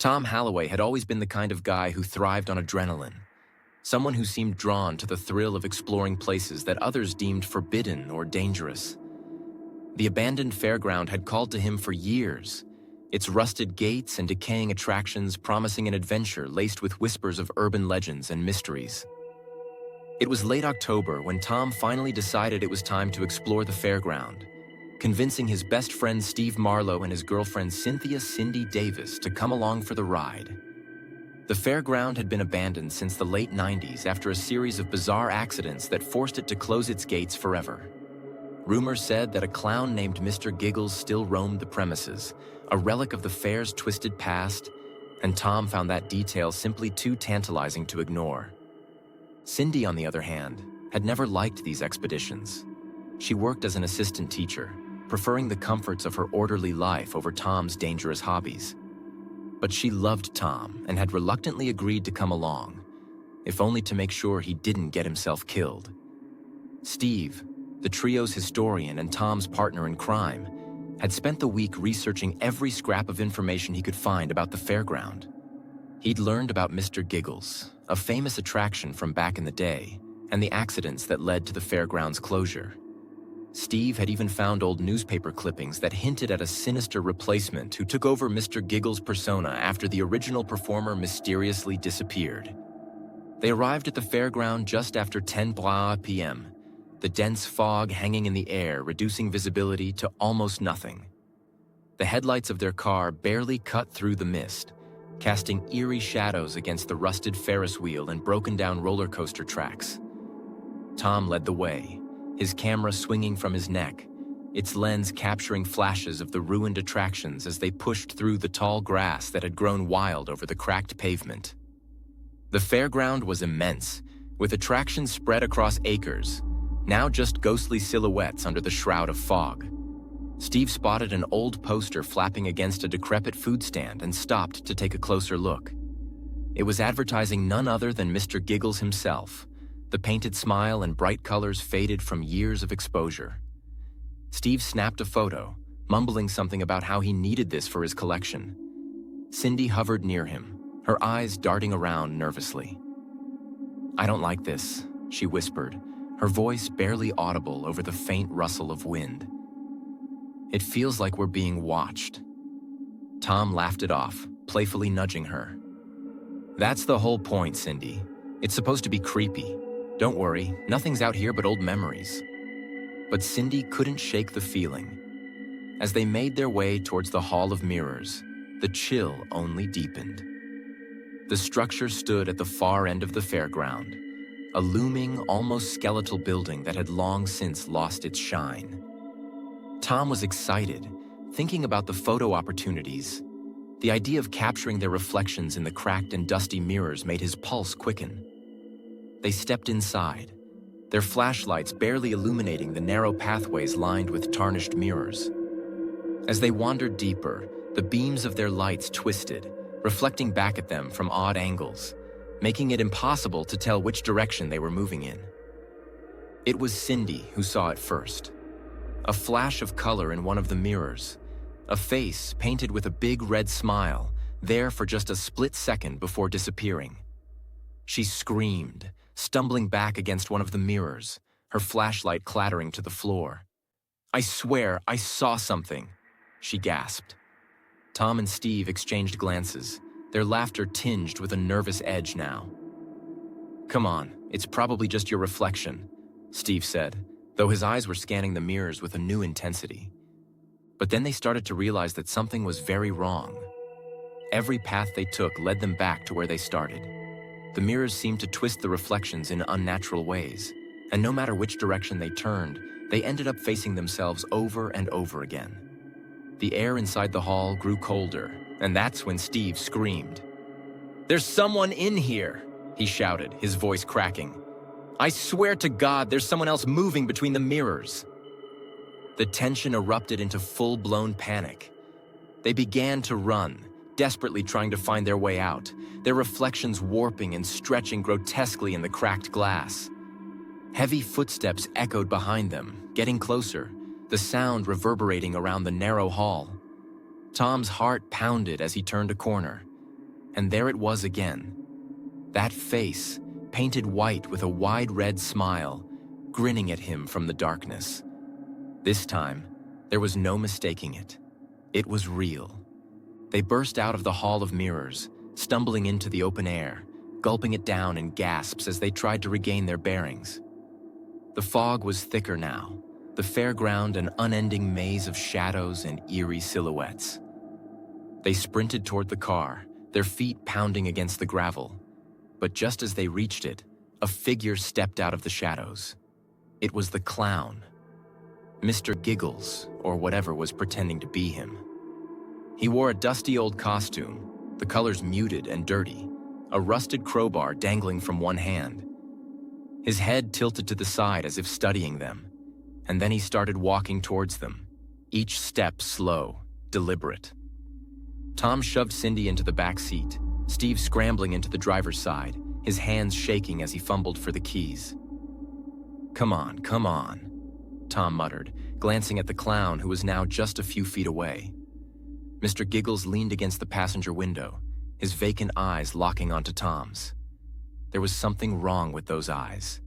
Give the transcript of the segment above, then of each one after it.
Tom Halloway had always been the kind of guy who thrived on adrenaline, someone who seemed drawn to the thrill of exploring places that others deemed forbidden or dangerous. The abandoned fairground had called to him for years, its rusted gates and decaying attractions promising an adventure laced with whispers of urban legends and mysteries. It was late October when Tom finally decided it was time to explore the fairground, convincing his best friend Steve Marlowe and his girlfriend Cindy Davis to come along for the ride. The fairground had been abandoned since the late 90s after a series of bizarre accidents that forced it to close its gates forever. Rumors said that a clown named Mr. Giggles still roamed the premises, a relic of the fair's twisted past, and Tom found that detail simply too tantalizing to ignore. Cindy, on the other hand, had never liked these expeditions. She worked as an assistant teacher, preferring the comforts of her orderly life over Tom's dangerous hobbies. But she loved Tom and had reluctantly agreed to come along, if only to make sure he didn't get himself killed. Steve, the trio's historian and Tom's partner in crime, had spent the week researching every scrap of information he could find about the fairground. He'd learned about Mr. Giggles, a famous attraction from back in the day, and the accidents that led to the fairground's closure. Steve had even found old newspaper clippings that hinted at a sinister replacement who took over Mr. Giggles' persona after the original performer mysteriously disappeared. They arrived at the fairground just after 10 p.m., the dense fog hanging in the air reducing visibility to almost nothing. The headlights of their car barely cut through the mist, casting eerie shadows against the rusted Ferris wheel and broken-down roller coaster tracks. Tom led the way, his camera swinging from his neck, its lens capturing flashes of the ruined attractions as they pushed through the tall grass that had grown wild over the cracked pavement. The fairground was immense, with attractions spread across acres, now just ghostly silhouettes under the shroud of fog. Steve spotted an old poster flapping against a decrepit food stand and stopped to take a closer look. It was advertising none other than Mr. Giggles himself, the painted smile and bright colors faded from years of exposure. Steve snapped a photo, mumbling something about how he needed this for his collection. Cindy hovered near him, her eyes darting around nervously. "I don't like this," she whispered, her voice barely audible over the faint rustle of wind. "It feels like we're being watched." Tom laughed it off, playfully nudging her. "That's the whole point, Cindy. It's supposed to be creepy. Don't worry, nothing's out here but old memories." But Cindy couldn't shake the feeling. As they made their way towards the Hall of Mirrors, the chill only deepened. The structure stood at the far end of the fairground, a looming, almost skeletal building that had long since lost its shine. Tom was excited, thinking about the photo opportunities. The idea of capturing their reflections in the cracked and dusty mirrors made his pulse quicken. They stepped inside, their flashlights barely illuminating the narrow pathways lined with tarnished mirrors. As they wandered deeper, the beams of their lights twisted, reflecting back at them from odd angles, making it impossible to tell which direction they were moving in. It was Cindy who saw it first. A flash of color in one of the mirrors, a face painted with a big red smile, there for just a split second before disappearing. She screamed, stumbling back against one of the mirrors, her flashlight clattering to the floor. "I swear, I saw something," she gasped. Tom and Steve exchanged glances, their laughter tinged with a nervous edge now. "Come on, it's probably just your reflection," Steve said, though his eyes were scanning the mirrors with a new intensity. But then they started to realize that something was very wrong. Every path they took led them back to where they started. The mirrors seemed to twist the reflections in unnatural ways, and no matter which direction they turned, they ended up facing themselves over and over again. The air inside the hall grew colder, and that's when Steve screamed. "There's someone in here!" he shouted, his voice cracking. "I swear to God, there's someone else moving between the mirrors." The tension erupted into full-blown panic. They began to run, desperately trying to find their way out, their reflections warping and stretching grotesquely in the cracked glass. Heavy footsteps echoed behind them, getting closer, the sound reverberating around the narrow hall. Tom's heart pounded as he turned a corner, And there it was again. That face, painted white with a wide red smile, grinning at him from the darkness. This time, there was no mistaking it. It was real. They burst out of the hall of mirrors, stumbling into the open air, gulping it down in gasps as they tried to regain their bearings. The fog was thicker now, the fairground an unending maze of shadows and eerie silhouettes. They sprinted toward the car, their feet pounding against the gravel. But just as they reached it, a figure stepped out of the shadows. It was the clown, Mr. Giggles, or whatever was pretending to be him. He wore a dusty old costume, the colors muted and dirty, a rusted crowbar dangling from one hand. His head tilted to the side as if studying them, and then he started walking towards them, each step slow, deliberate. Tom shoved Cindy into the back seat, Steve scrambling into the driver's side, his hands shaking as he fumbled for the keys. Come on, Tom muttered, glancing at the clown who was now just a few feet away. Mr. Giggles leaned against the passenger window, his vacant eyes locking onto Tom's. There was something wrong with those eyes.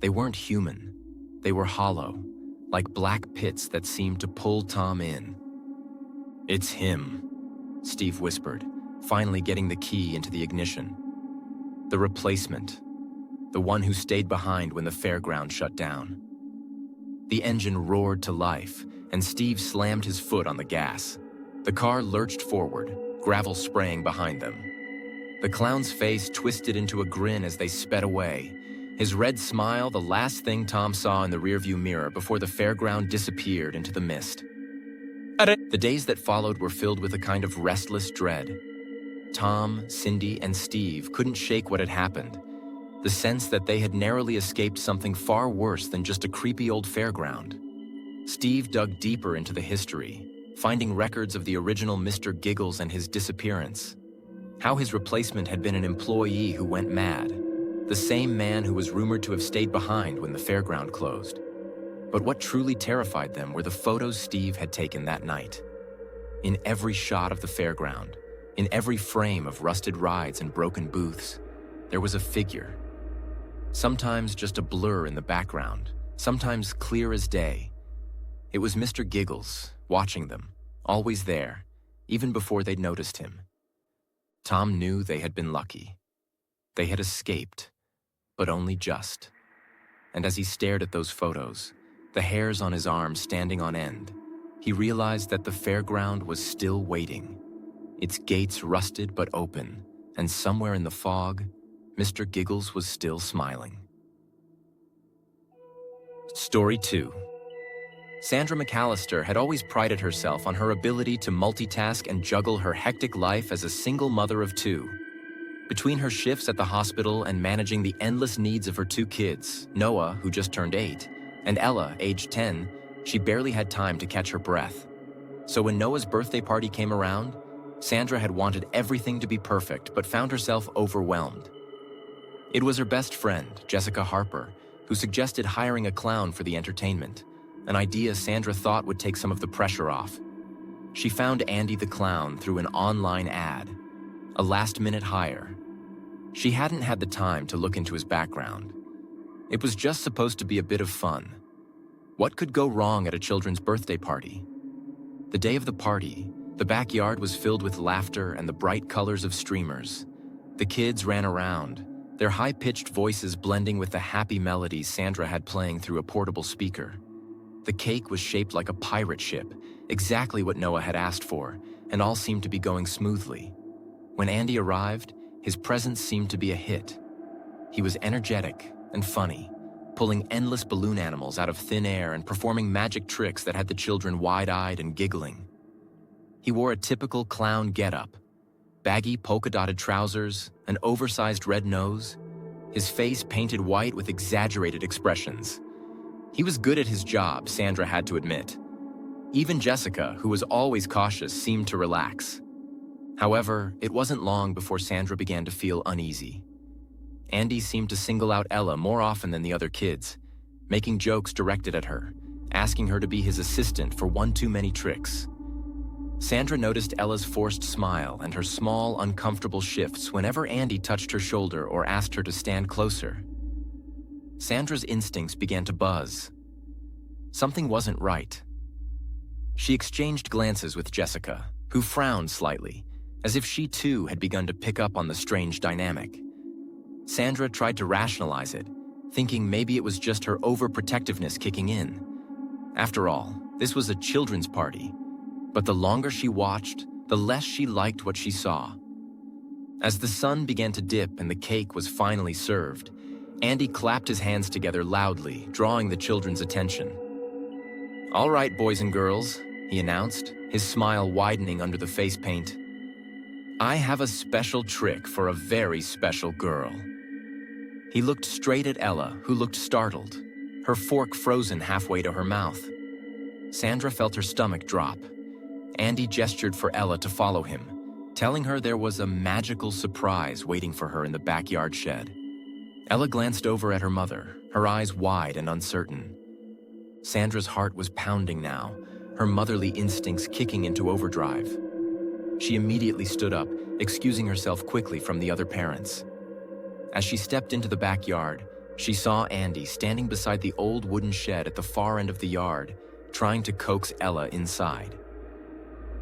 They weren't human. They were hollow, like black pits that seemed to pull Tom in. It's him, Steve whispered, finally getting the key into the ignition. The replacement, the one who stayed behind when the fairground shut down. The engine roared to life, and Steve slammed his foot on the gas. The car lurched forward, gravel spraying behind them. The clown's face twisted into a grin as they sped away, his red smile the last thing Tom saw in the rearview mirror before the fairground disappeared into the mist. The days that followed were filled with a kind of restless dread. Tom, Cindy, and Steve couldn't shake what had happened, the sense that they had narrowly escaped something far worse than just a creepy old fairground. Steve dug deeper into the history, finding records of the original Mr. Giggles and his disappearance, how his replacement had been an employee who went mad, the same man who was rumored to have stayed behind when the fairground closed. But what truly terrified them were the photos Steve had taken that night. In every shot of the fairground, in every frame of rusted rides and broken booths, there was a figure. Sometimes just a blur in the background, sometimes clear as day. It was Mr. Giggles, watching them, always there, even before they'd noticed him. Tom knew they had been lucky. They had escaped, but only just. And as he stared at those photos, the hairs on his arms standing on end, he realized that the fairground was still waiting. Its gates rusted but open, and somewhere in the fog, Mr. Giggles was still smiling. Story 2. Sandra McAllister had always prided herself on her ability to multitask and juggle her hectic life as a single mother of two. Between her shifts at the hospital and managing the endless needs of her two kids, Noah, who just turned 8, and Ella, aged 10, she barely had time to catch her breath. So when Noah's birthday party came around, Sandra had wanted everything to be perfect, but found herself overwhelmed. It was her best friend, Jessica Harper, who suggested hiring a clown for the entertainment, an idea Sandra thought would take some of the pressure off. She found Andy the clown through an online ad, a last-minute hire. She hadn't had the time to look into his background. It was just supposed to be a bit of fun. What could go wrong at a children's birthday party? The day of the party, the backyard was filled with laughter and the bright colors of streamers. The kids ran around, their high-pitched voices blending with the happy melodies Sandra had playing through a portable speaker. The cake was shaped like a pirate ship, exactly what Noah had asked for, and all seemed to be going smoothly. When Andy arrived, his presence seemed to be a hit. He was energetic and funny, pulling endless balloon animals out of thin air and performing magic tricks that had the children wide-eyed and giggling. He wore a typical clown getup, baggy polka-dotted trousers, an oversized red nose, his face painted white with exaggerated expressions. He was good at his job, Sandra had to admit. Even Jessica, who was always cautious, seemed to relax. However, it wasn't long before Sandra began to feel uneasy. Andy seemed to single out Ella more often than the other kids, making jokes directed at her, asking her to be his assistant for one too many tricks. Sandra noticed Ella's forced smile and her small, uncomfortable shifts whenever Andy touched her shoulder or asked her to stand closer. Sandra's instincts began to buzz. Something wasn't right. She exchanged glances with Jessica, who frowned slightly, as if she too had begun to pick up on the strange dynamic. Sandra tried to rationalize it, thinking maybe it was just her overprotectiveness kicking in. After all, this was a children's party, but the longer she watched, the less she liked what she saw. As the sun began to dip and the cake was finally served, Andy clapped his hands together loudly, drawing the children's attention. "All right, boys and girls," he announced, his smile widening under the face paint. "I have a special trick for a very special girl." He looked straight at Ella, who looked startled, her fork frozen halfway to her mouth. Sandra felt her stomach drop. Andy gestured for Ella to follow him, telling her there was a magical surprise waiting for her in the backyard shed. Ella glanced over at her mother, her eyes wide and uncertain. Sandra's heart was pounding now, her motherly instincts kicking into overdrive. She immediately stood up, excusing herself quickly from the other parents. As she stepped into the backyard, she saw Andy standing beside the old wooden shed at the far end of the yard, trying to coax Ella inside.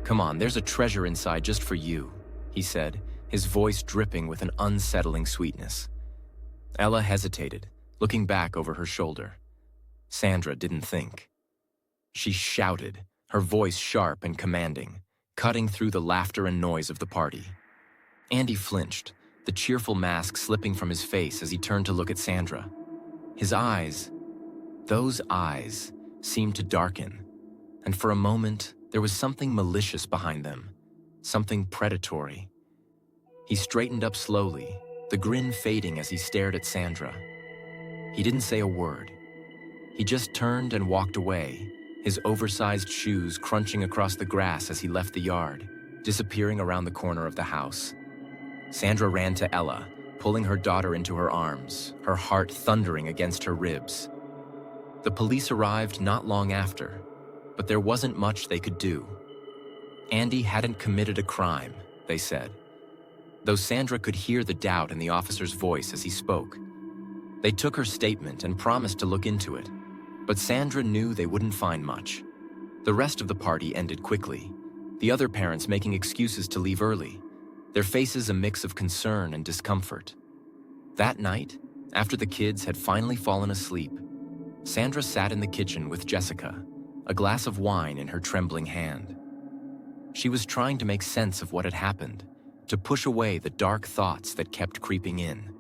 "Come on, there's a treasure inside just for you," he said, his voice dripping with an unsettling sweetness. Ella hesitated, looking back over her shoulder. Sandra didn't think. She shouted, her voice sharp and commanding, cutting through the laughter and noise of the party. Andy flinched, the cheerful mask slipping from his face as he turned to look at Sandra. His eyes, those eyes, seemed to darken, and for a moment, there was something malicious behind them, something predatory. He straightened up slowly, the grin fading as he stared at Sandra. He didn't say a word. He just turned and walked away, his oversized shoes crunching across the grass as he left the yard, disappearing around the corner of the house. Sandra ran to Ella, pulling her daughter into her arms, her heart thundering against her ribs. The police arrived not long after, but there wasn't much they could do. Andy hadn't committed a crime, they said, though Sandra could hear the doubt in the officer's voice as he spoke. They took her statement and promised to look into it, but Sandra knew they wouldn't find much. The rest of the party ended quickly, the other parents making excuses to leave early, their faces a mix of concern and discomfort. That night, after the kids had finally fallen asleep, Sandra sat in the kitchen with Jessica, a glass of wine in her trembling hand. She was trying to make sense of what had happened, to push away the dark thoughts that kept creeping in.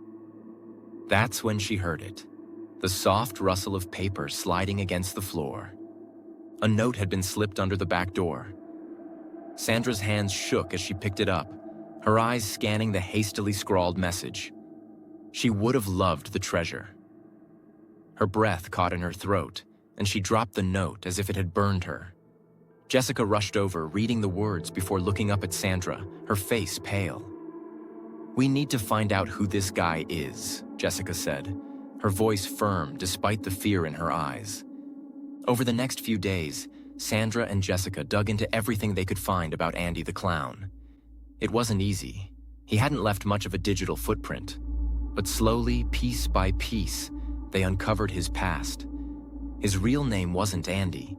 That's when she heard it, the soft rustle of paper sliding against the floor. A note had been slipped under the back door. Sandra's hands shook as she picked it up, her eyes scanning the hastily scrawled message. She would have loved the treasure. Her breath caught in her throat, and she dropped the note as if it had burned her. Jessica rushed over, reading the words before looking up at Sandra, her face pale. "We need to find out who this guy is," Jessica said, her voice firm despite the fear in her eyes. Over the next few days, Sandra and Jessica dug into everything they could find about Andy the Clown. It wasn't easy. He hadn't left much of a digital footprint. But slowly, piece by piece, they uncovered his past. His real name wasn't Andy.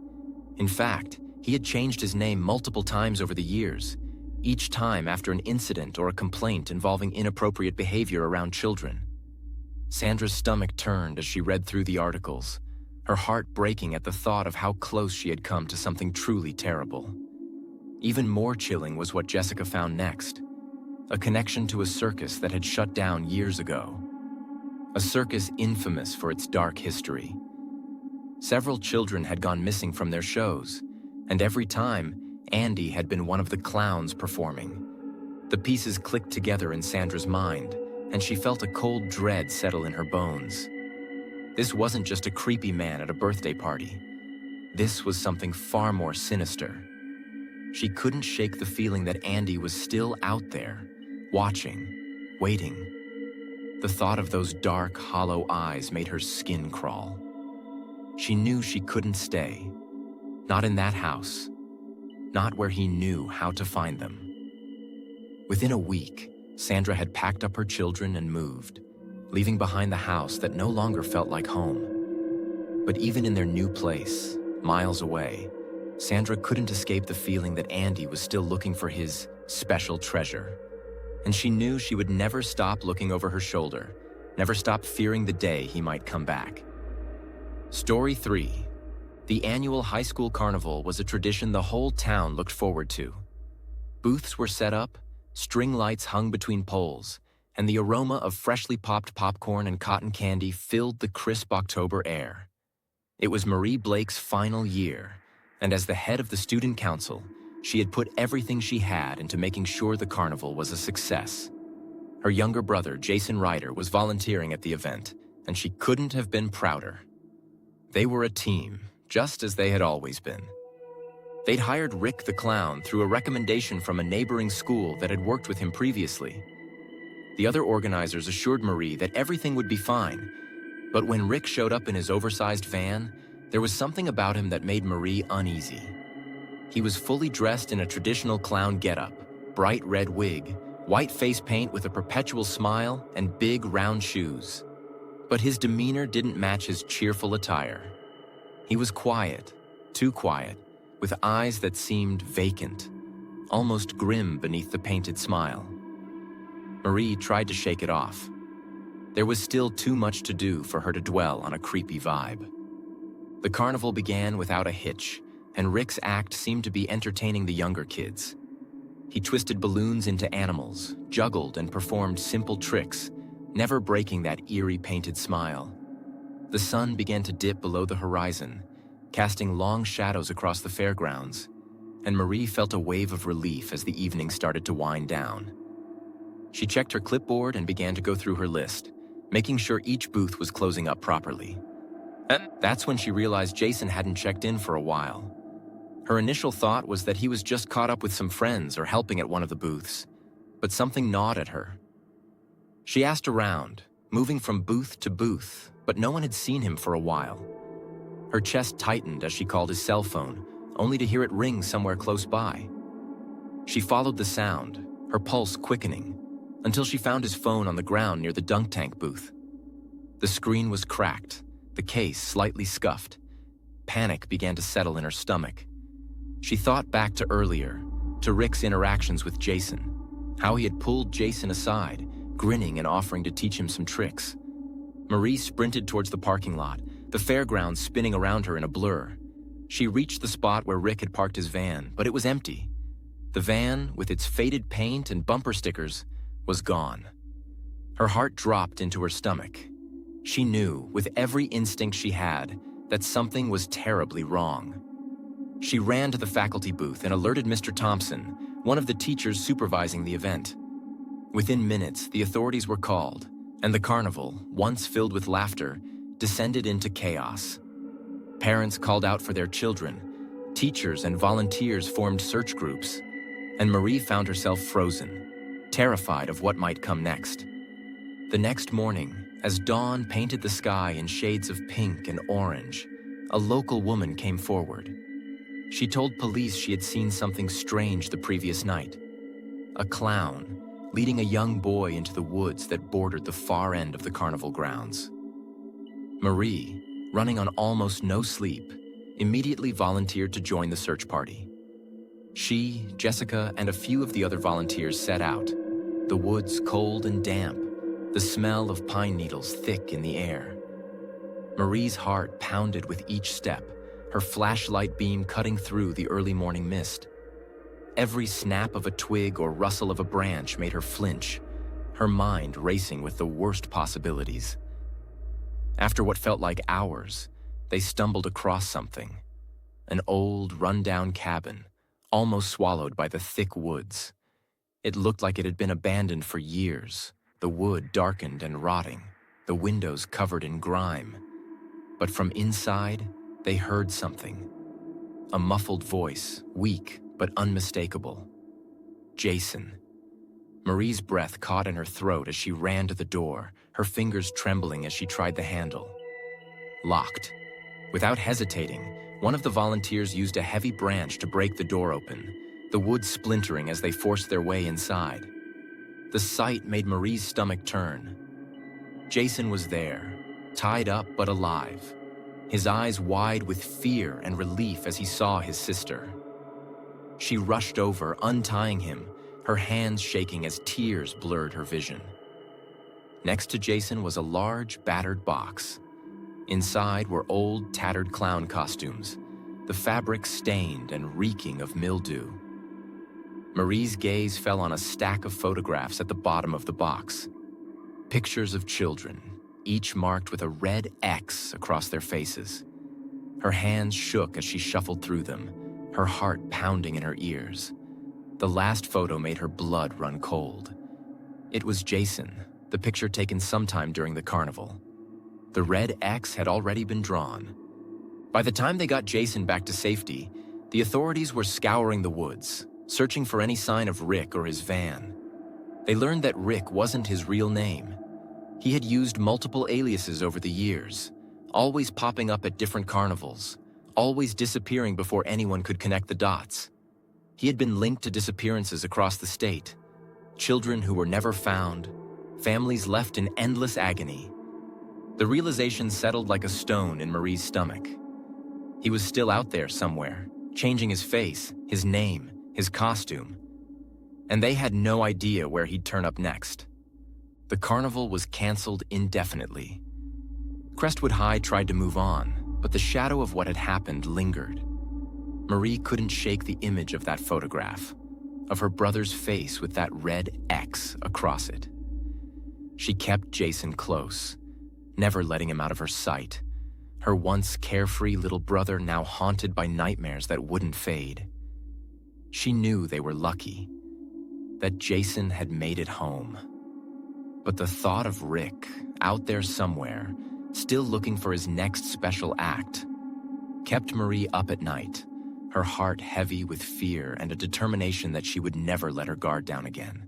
In fact, he had changed his name multiple times over the years, each time after an incident or a complaint involving inappropriate behavior around children. Sandra's stomach turned as she read through the articles, her heart breaking at the thought of how close she had come to something truly terrible. Even more chilling was what Jessica found next, a connection to a circus that had shut down years ago. A circus infamous for its dark history. Several children had gone missing from their shows, and every time, Andy had been one of the clowns performing. The pieces clicked together in Sandra's mind, and she felt a cold dread settle in her bones. This wasn't just a creepy man at a birthday party. This was something far more sinister. She couldn't shake the feeling that Andy was still out there, watching, waiting. The thought of those dark, hollow eyes made her skin crawl. She knew she couldn't stay. Not in that house. not where he knew how to find them. Within a week, Sandra had packed up her children and moved, leaving behind the house that no longer felt like home. But even in their new place, miles away, Sandra couldn't escape the feeling that Andy was still looking for his special treasure. And she knew she would never stop looking over her shoulder, never stop fearing the day he might come back. Story 3. The annual high school carnival was a tradition the whole town looked forward to. Booths were set up, string lights hung between poles, and the aroma of freshly popped popcorn and cotton candy filled the crisp October air. It was Marie Blake's final year, and as the head of the student council, she had put everything she had into making sure the carnival was a success. Her younger brother, Jason Ryder, was volunteering at the event, and she couldn't have been prouder. They were a team, just as they had always been. They'd hired Rick the Clown through a recommendation from a neighboring school that had worked with him previously. The other organizers assured Marie that everything would be fine, but when Rick showed up in his oversized van, there was something about him that made Marie uneasy. He was fully dressed in a traditional clown getup, bright red wig, white face paint with a perpetual smile, and big round shoes. But his demeanor didn't match his cheerful attire. He was quiet, too quiet, with eyes that seemed vacant, almost grim beneath the painted smile. Marie tried to shake it off. There was still too much to do for her to dwell on a creepy vibe. The carnival began without a hitch, and Rick's act seemed to be entertaining the younger kids. He twisted balloons into animals, juggled and performed simple tricks, never breaking that eerie painted smile. The sun began to dip below the horizon, casting long shadows across the fairgrounds, and Marie felt a wave of relief as the evening started to wind down. She checked her clipboard and began to go through her list, making sure each booth was closing up properly. And that's when she realized Jason hadn't checked in for a while. Her initial thought was that he was just caught up with some friends or helping at one of the booths, but something gnawed at her. She asked around, moving from booth to booth, but no one had seen him for a while. Her chest tightened as she called his cell phone, only to hear it ring somewhere close by. She followed the sound, her pulse quickening, until she found his phone on the ground near the dunk tank booth. The screen was cracked, the case slightly scuffed. Panic began to settle in her stomach. She thought back to earlier, to Rick's interactions with Jason, how he had pulled Jason aside, grinning and offering to teach him some tricks. Marie sprinted towards the parking lot, the fairgrounds spinning around her in a blur. She reached the spot where Rick had parked his van, but it was empty. The van, with its faded paint and bumper stickers, was gone. Her heart dropped into her stomach. She knew, with every instinct she had, that something was terribly wrong. She ran to the faculty booth and alerted Mr. Thompson, one of the teachers supervising the event. Within minutes, the authorities were called, and the carnival, once filled with laughter, descended into chaos. Parents called out for their children, teachers and volunteers formed search groups, and Marie found herself frozen, terrified of what might come next. The next morning, as dawn painted the sky in shades of pink and orange, a local woman came forward. She told police she had seen something strange the previous night. A clown leading a young boy into the woods that bordered the far end of the carnival grounds. Marie, running on almost no sleep, immediately volunteered to join the search party. She, Jessica, and a few of the other volunteers set out, the woods cold and damp, the smell of pine needles thick in the air. Marie's heart pounded with each step, her flashlight beam cutting through the early morning mist. Every snap of a twig or rustle of a branch made her flinch, her mind racing with the worst possibilities. After what felt like hours, they stumbled across something. An old, run-down cabin, almost swallowed by the thick woods. It looked like it had been abandoned for years, the wood darkened and rotting, the windows covered in grime. But from inside, they heard something. A muffled voice, weak but unmistakable. Jason. Marie's breath caught in her throat as she ran to the door, her fingers trembling as she tried the handle. Locked. Without hesitating, One of the volunteers used a heavy branch to break the door open, the wood splintering as they forced their way inside. The sight made Marie's stomach turn. Jason was there, tied up but alive, his eyes wide with fear and relief as he saw his sister. She rushed over, untying him, her hands shaking as tears blurred her vision. Next to Jason was a large, battered box. Inside were old, tattered clown costumes, the fabric stained and reeking of mildew. Marie's gaze fell on a stack of photographs at the bottom of the box. Pictures of children, each marked with a red X across their faces. Her hands shook as she shuffled through them, her heart pounding in her ears. The last photo made her blood run cold. It was Jason, the picture taken sometime during the carnival. The red X had already been drawn. By the time they got Jason back to safety, the authorities were scouring the woods, searching for any sign of Rick or his van. They learned that Rick wasn't his real name. He had used multiple aliases over the years, always popping up at different carnivals, always disappearing before anyone could connect the dots. He had been linked to disappearances across the state, children who were never found, families left in endless agony. The realization settled like a stone in Marie's stomach. He was still out there somewhere, changing his face, his name, his costume. And they had no idea where he'd turn up next. The carnival was canceled indefinitely. Crestwood High tried to move on, but the shadow of what had happened lingered. Marie couldn't shake the image of that photograph, of her brother's face with that red X across it. She kept Jason close, never letting him out of her sight, her once carefree little brother now haunted by nightmares that wouldn't fade. She knew they were lucky, that Jason had made it home. But the thought of Rick, out there somewhere, still looking for his next special act, kept Marie up at night, her heart heavy with fear and a determination that she would never let her guard down again.